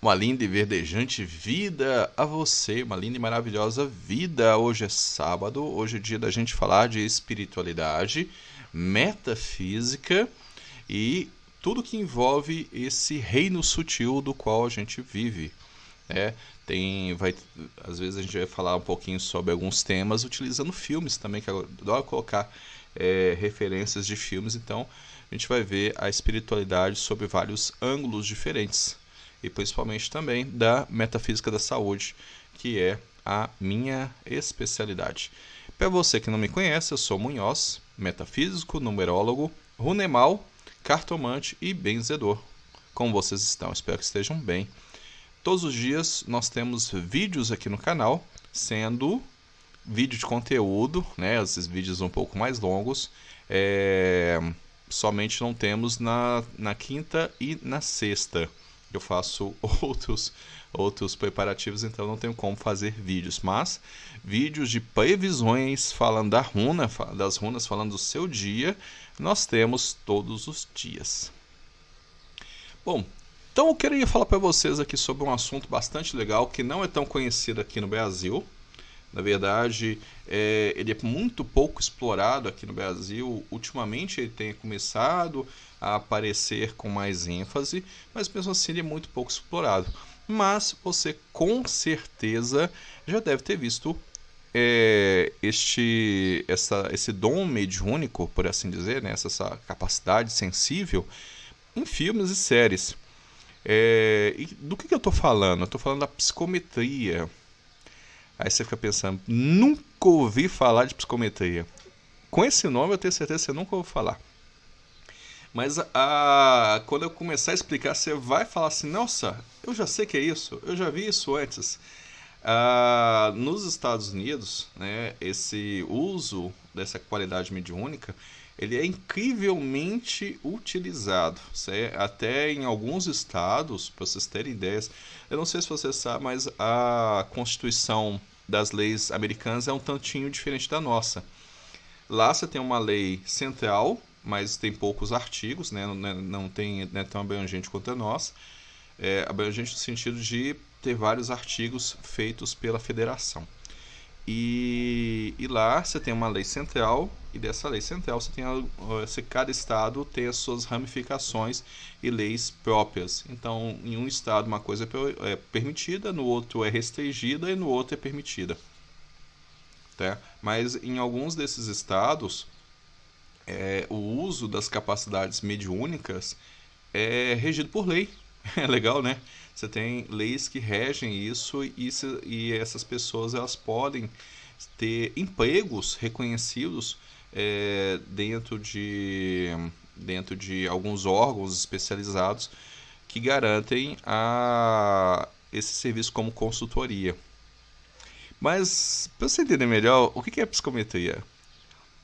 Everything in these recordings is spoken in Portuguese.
Uma linda e verdejante vida a você, uma linda e maravilhosa vida. Hoje é sábado, hoje é dia da gente falar de espiritualidade, metafísica e tudo que envolve esse reino sutil do qual a gente vive. Né? Às vezes a gente vai falar um pouquinho sobre alguns temas utilizando filmes também, que eu adoro colocar referências de filmes, então a gente vai ver a espiritualidade sob vários ângulos diferentes e principalmente também da metafísica da saúde, que é a minha especialidade. Para você que não me conhece, eu sou Munhoz, metafísico, numerólogo, runemal, cartomante e benzedor. Como vocês estão? Espero que estejam bem. Todos os dias nós temos vídeos aqui no canal, sendo vídeo de conteúdo, né? Esses vídeos um pouco mais longos. Somente não temos na quinta e na sexta. Eu faço outros preparativos, então não tenho como fazer vídeos. Mas vídeos de previsões falando das runas, falando do seu dia, nós temos todos os dias. Bom, então eu queria falar para vocês aqui sobre um assunto bastante legal que não é tão conhecido aqui no Brasil. Na verdade, ele é muito pouco explorado aqui no Brasil. Ultimamente ele tem começado a aparecer com mais ênfase, mas mesmo assim ele é muito pouco explorado. Mas você com certeza já deve ter visto esse dom mediúnico, por assim dizer, né? essa capacidade sensível em filmes e séries. E do que eu estou falando? Eu estou falando da psicometria. Aí você fica pensando, nunca ouvi falar de psicometria. Com esse nome eu tenho certeza que você nunca ouviu falar. Mas quando eu começar a explicar, você vai falar assim, nossa, eu já sei que é isso, eu já vi isso antes. Nos Estados Unidos, né, esse uso dessa qualidade mediúnica, ele é incrivelmente utilizado. Até em alguns estados, para vocês terem ideias, eu não sei se você sabe, mas a Constituição das leis americanas é um tantinho diferente da nossa. Lá você tem uma lei central, mas tem poucos artigos, né? Não é tão abrangente quanto a nossa. Abrangente no sentido de ter vários artigos feitos pela federação. E lá você tem uma lei central, e dessa lei central cada estado tem as suas ramificações e leis próprias. Então, em um estado uma coisa é permitida, no outro é restringida e no outro é permitida. Tá? Mas em alguns desses estados, o uso das capacidades mediúnicas é regido por lei. É legal, né? Você tem leis que regem isso e essas pessoas elas podem ter empregos reconhecidos dentro de alguns órgãos especializados que garantem esse serviço como consultoria. Mas, para você entender melhor, o que é psicometria?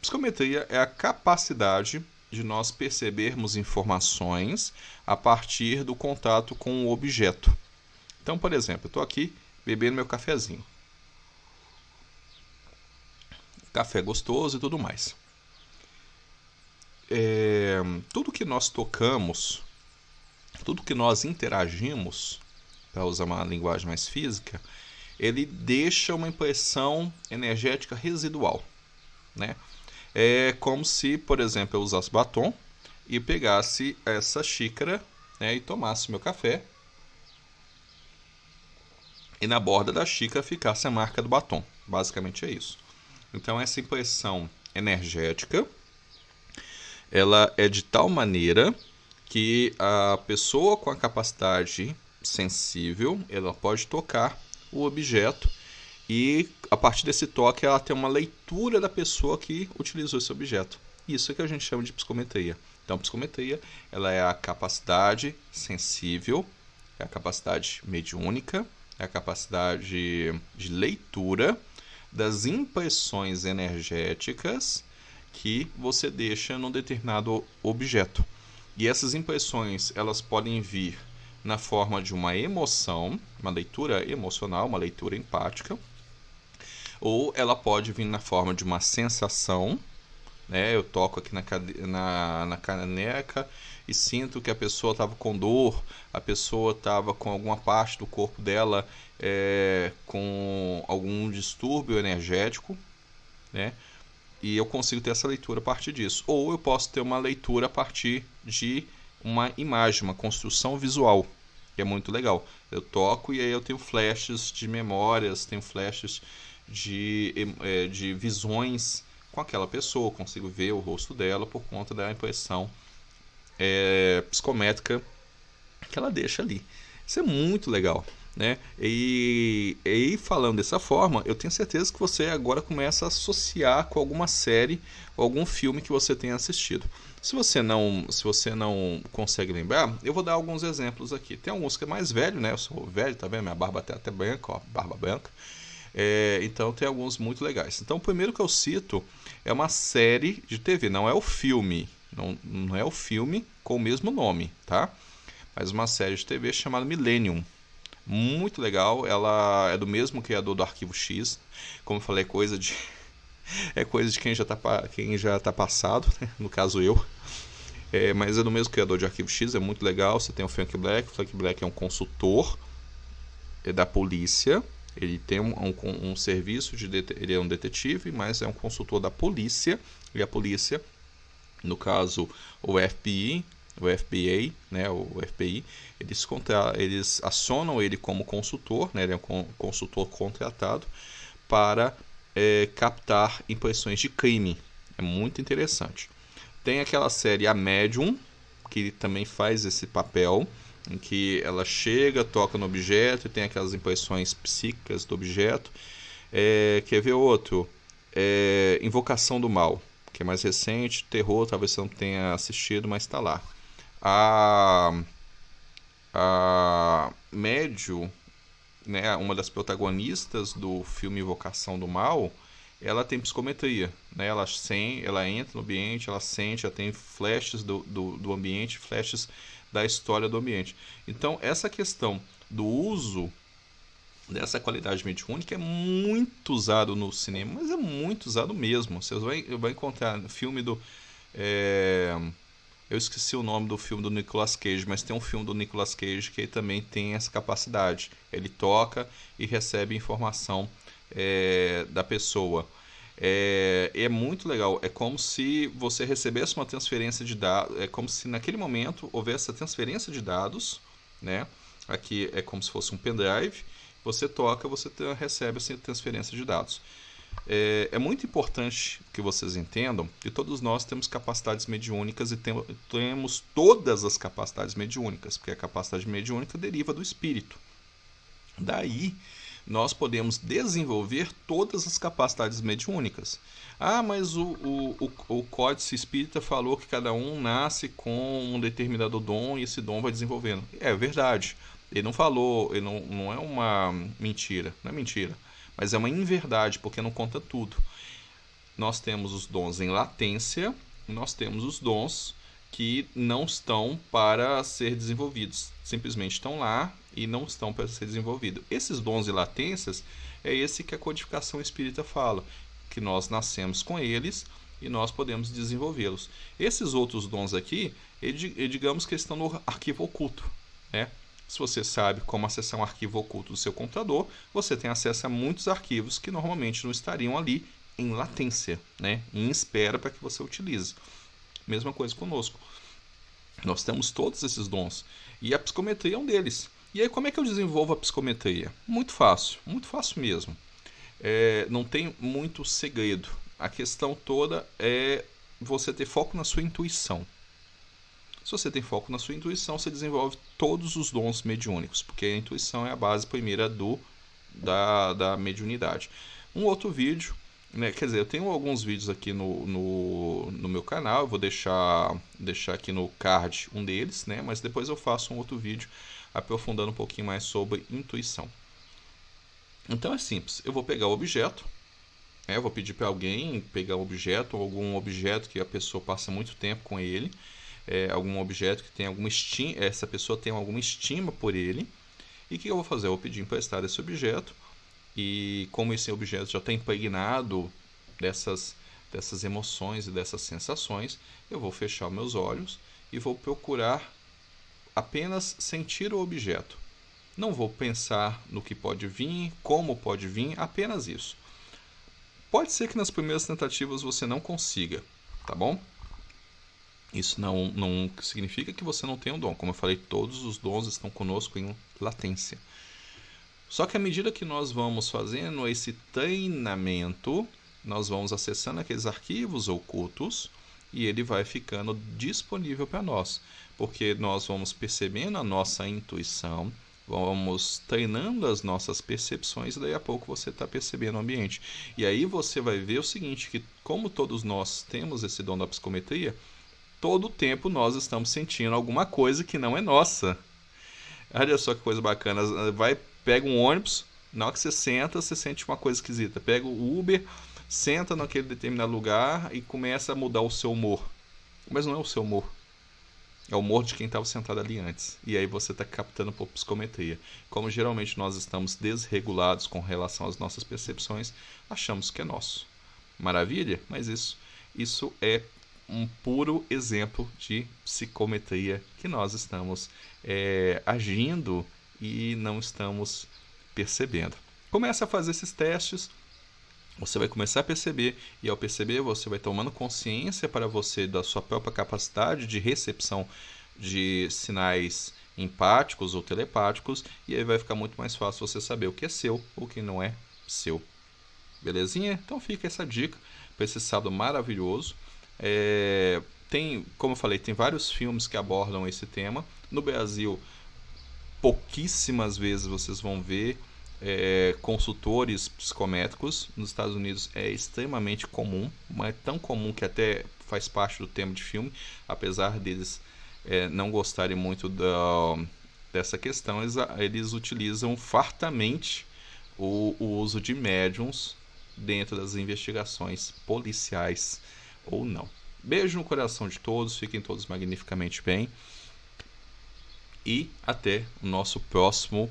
Psicometria é a capacidade de nós percebermos informações a partir do contato com o objeto. Então, por exemplo, eu estou aqui bebendo meu cafezinho. Café gostoso e tudo mais. Tudo que nós tocamos, tudo que nós interagimos, para usar uma linguagem mais física, ele deixa uma impressão energética residual, né? É como se, por exemplo, eu usasse batom e pegasse essa xícara, né, e tomasse meu café e na borda da xícara ficasse a marca do batom. Basicamente é isso. Então essa impressão energética ela é de tal maneira que a pessoa com a capacidade sensível ela pode tocar o objeto e a partir desse toque ela tem uma leitura da pessoa que utilizou esse objeto. Isso é que a gente chama de psicometria. Então, psicometria ela é a capacidade sensível, é a capacidade mediúnica, é a capacidade de leitura das impressões energéticas que você deixa num determinado objeto. E essas impressões elas podem vir na forma de uma emoção, uma leitura emocional, uma leitura empática, ou ela pode vir na forma de uma sensação, né? Eu toco aqui na caneca e sinto que a pessoa estava com dor, a pessoa estava com alguma parte do corpo dela com algum distúrbio energético, né? E eu consigo ter essa leitura a partir disso. Ou eu posso ter uma leitura a partir de uma imagem, uma construção visual, que é muito legal. Eu toco e aí eu tenho flashes de memórias, tenho flashes de visões com aquela pessoa, consigo ver o rosto dela por conta da impressão psicométrica que ela deixa ali. Isso é muito legal, né? E falando dessa forma, eu tenho certeza que você agora começa a associar com alguma série ou algum filme que você tenha assistido. Se você não consegue lembrar, eu vou dar alguns exemplos aqui. Tem alguns que é mais velho, né? Eu sou velho, tá vendo? Minha barba até branca, ó, barba branca. Então tem alguns muito legais. Então o primeiro que eu cito é uma série de TV, não é o filme, não é o filme com o mesmo nome, tá? Mas uma série de TV chamada Millennium. Muito legal, ela é do mesmo criador do Arquivo X. Como eu falei, é coisa de quem já tá passado, né? No caso eu. Mas é do mesmo criador de Arquivo X, é muito legal. Você tem o Frank Black. O Frank Black é um consultor da polícia. Ele tem um serviço ele é um detetive, mas é um consultor da polícia. E a polícia, no caso o FBI, né, o FBI, eles acionam ele como consultor, né, ele é um consultor contratado para captar impressões de crime. É muito interessante. Tem aquela série A Medium, que também faz esse papel, em que ela chega, toca no objeto e tem aquelas impressões psíquicas do objeto. Quer ver outro? Invocação do Mal, que é mais recente, terror, talvez você não tenha assistido, mas está lá. A Médio, né, uma das protagonistas do filme Invocação do Mal, ela tem psicometria, né? Ela entra no ambiente, ela sente, ela tem flashes do ambiente, flashes da história do ambiente. Então, essa questão do uso dessa qualidade mediúnica é muito usado no cinema, mas é muito usado mesmo. Você vai encontrar no filme do... eu esqueci o nome do filme do Nicolas Cage, mas tem um filme do Nicolas Cage que também tem essa capacidade. Ele toca e recebe informação da pessoa. É muito legal. É como se você recebesse uma transferência de dados. É como se naquele momento houvesse a transferência de dados, né? Aqui é como se fosse um pendrive. Você toca, você recebe essa transferência de dados. É muito importante que vocês entendam que todos nós temos capacidades mediúnicas e temos todas as capacidades mediúnicas, porque a capacidade mediúnica deriva do espírito. Daí, nós podemos desenvolver todas as capacidades mediúnicas. Mas o Códice Espírita falou que cada um nasce com um determinado dom e esse dom vai desenvolvendo. É verdade. Ele não falou, ele não é uma mentira, não é mentira, mas é uma inverdade, porque não conta tudo. Nós temos os dons em latência, nós temos os dons que não estão para ser desenvolvidos, simplesmente estão lá e não estão para ser desenvolvidos. Esses dons e latências é esse que a codificação espírita fala, que nós nascemos com eles e nós podemos desenvolvê-los. Esses outros dons aqui, digamos que estão no arquivo oculto, né? Se você sabe como acessar um arquivo oculto do seu computador, você tem acesso a muitos arquivos que normalmente não estariam ali em latência, né? Em espera para que você utilize. Mesma coisa conosco. Nós temos todos esses dons. E a psicometria é um deles. E aí, como é que eu desenvolvo a psicometria? Muito fácil mesmo. Não tem muito segredo. A questão toda é você ter foco na sua intuição. Se você tem foco na sua intuição, você desenvolve todos os dons mediúnicos, porque a intuição é a base primeira da mediunidade. Um outro vídeo, né, quer dizer, eu tenho alguns vídeos aqui no meu canal, eu vou deixar aqui no card um deles, né, mas depois eu faço um outro vídeo aprofundando um pouquinho mais sobre intuição. Então é simples, eu vou pegar o objeto, eu vou pedir para alguém pegar o objeto, ou algum objeto que a pessoa passa muito tempo com ele, algum objeto que tem essa pessoa tem alguma estima por ele. E o que eu vou fazer? Eu vou pedir emprestado esse objeto, e como esse objeto já está impregnado dessas emoções e dessas sensações, eu vou fechar meus olhos e vou procurar apenas sentir o objeto. Não vou pensar no que pode vir, como pode vir, apenas isso. Pode ser que nas primeiras tentativas você não consiga, tá bom? Isso não significa que você não tenha um dom. Como eu falei, todos os dons estão conosco em latência. Só que à medida que nós vamos fazendo esse treinamento, nós vamos acessando aqueles arquivos ocultos e ele vai ficando disponível para nós. Porque nós vamos percebendo a nossa intuição, vamos treinando as nossas percepções e daí a pouco você está percebendo o ambiente. E aí você vai ver o seguinte, que como todos nós temos esse dom da psicometria, todo o tempo nós estamos sentindo alguma coisa que não é nossa. Olha só que coisa bacana. Pega um ônibus, na hora que você senta, você sente uma coisa esquisita. Pega o Uber, senta naquele determinado lugar e começa a mudar o seu humor. Mas não é o seu humor. É o humor de quem estava sentado ali antes. E aí você está captando por psicometria. Como geralmente nós estamos desregulados com relação às nossas percepções, achamos que é nosso. Maravilha? Mas isso é um puro exemplo de psicometria que nós estamos agindo e não estamos percebendo. Comece a fazer esses testes, você vai começar a perceber, e ao perceber você vai tomando consciência para você da sua própria capacidade de recepção de sinais empáticos ou telepáticos, e aí vai ficar muito mais fácil você saber o que é seu ou o que não é seu. Belezinha? Então fica essa dica para esse sábado maravilhoso. Como eu falei, tem vários filmes que abordam esse tema. No Brasil, pouquíssimas vezes vocês vão ver consultores psicométricos. Nos Estados Unidos é extremamente comum, mas é tão comum que até faz parte do tema de filme, apesar deles não gostarem muito dessa questão, eles utilizam fartamente o uso de médiums dentro das investigações policiais ou não. Beijo no coração de todos, fiquem todos magnificamente bem e até o nosso próximo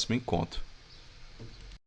encontro.